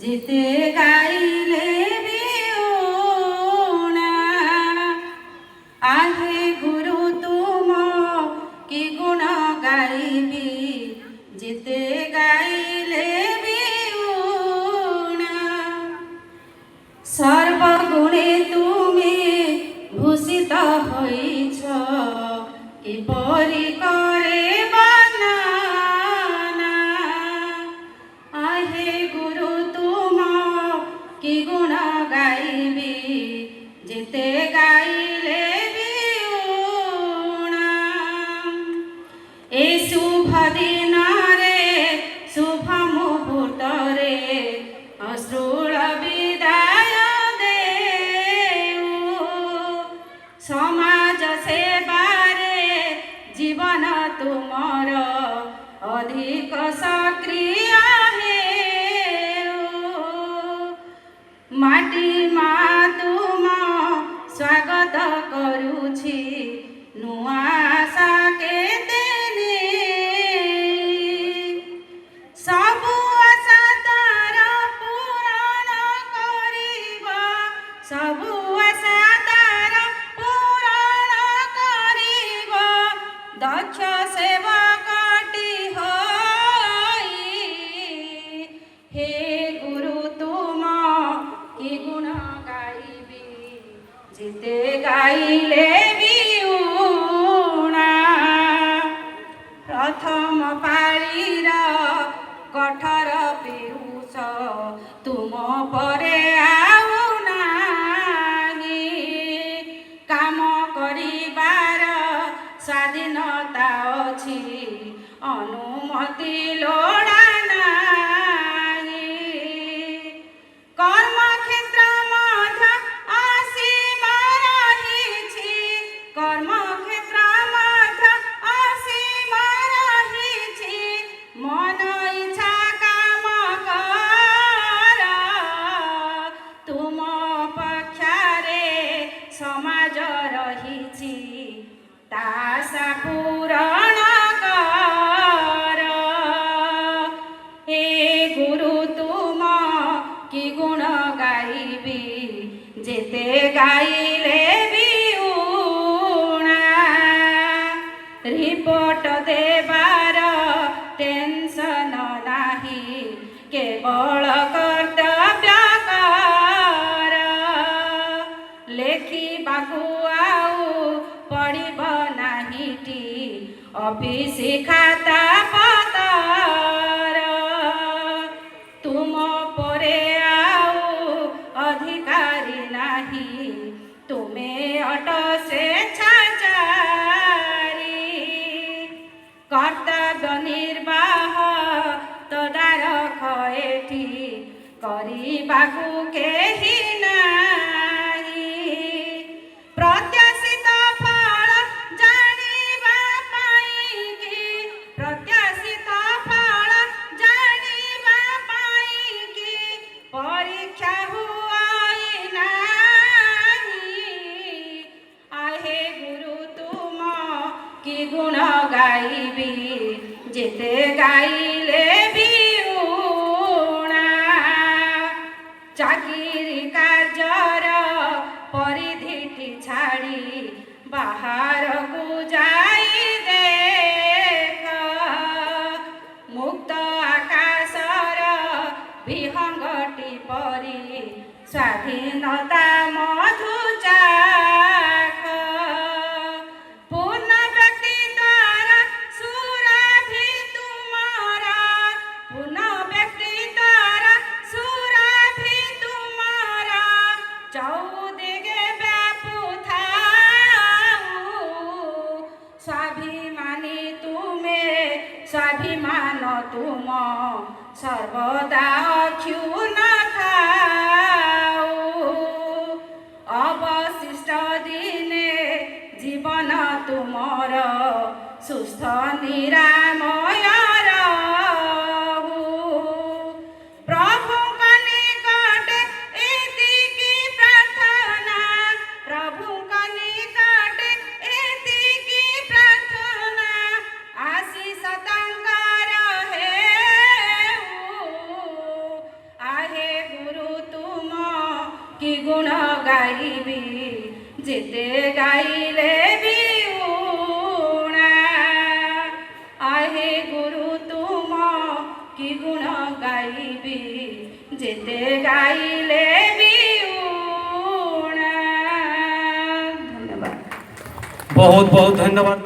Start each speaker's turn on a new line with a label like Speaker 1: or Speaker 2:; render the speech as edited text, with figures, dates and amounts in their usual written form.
Speaker 1: जिते गाइले बिउणा आहे गुरु तुम कि गुण गाइबी जिते गाइले बिउणा सर्वगुणे तुमे भूषित होइछ किपरि करे बर्णना आहे गुरु तुम कि गुण गाइबी जिते गाइले बिउणा ए शुभ दिन रे शुभ मुहूर्त रे अश्रुल विदाय देऊ समाज सेवारे जीवन तुमर अधिक सक्रिय माटी मा तुम स्वागत करुछि नुआ आशा केते सबु आशा तार पूरण करिबा सबु आशा तार पूरण करिबा दक्ष सेवकटी होई हे गुरु तुम कि गुण गाइबी जिते गाइले बिउणा प्रथम पाळीर कठर पिउस तुम परे आउ नाही काम करिबार स्वाधीनता अछि अनुमति लोड़ा समाज रहिछि तासा पूरण कर हे गुरु तुम कि गुण गाइबी जेते गाइले बिउणा रिपोर्ट देबार टेंशन नाही केवल कर्तव्य कर लेखिबाकु आउ पड़िब नाहीटी ऑफिस खाता पतर तुम परे आउ अधिकारी नाही तुमे अट स्वेच्छाचारी कर्तव्य निर्वाह तदारख एठी करिबाकु केही नाही प्रत्याशित फल जानिबा पाइकी प्रत्याशित फल जानिबा पाइकी परीक्षा हुआई नाही आहे गुरु तुम कि गुण गाइबी जेते गाइले बिउणा चाकिरी कार्यर परिधिटी छाड़ी बाहर को जाई देख मुक्त आकाशर विहंगटी परी स्वाधीनता मधु चाख पूर्ण व्यक्ति द्वारा सुरभि तुम्हारा पूर्ण व्यक्ति द्वारा सुरभि तुम्हारा चौदिगे स्वाभिमानी तुमे स्वाभिमान तुम सर्वदा क्षुण खाऊ अवशिष्ट दिने जीवन तुमर सुस्थ निरामय रहू प्रभु निकटे एतिकी प्रार्थना प्रभु निकटे एतिकी प्रार्थना आशीष तांकर हेऊ কি গুণ গাইবি যেতে গাইলে বিউনা আহে গুরু তুম কি গুণ গাইবি যেতে গাইলে বিউনা। ধন্যবাদ।
Speaker 2: बहुत बहुत धन्यवाद।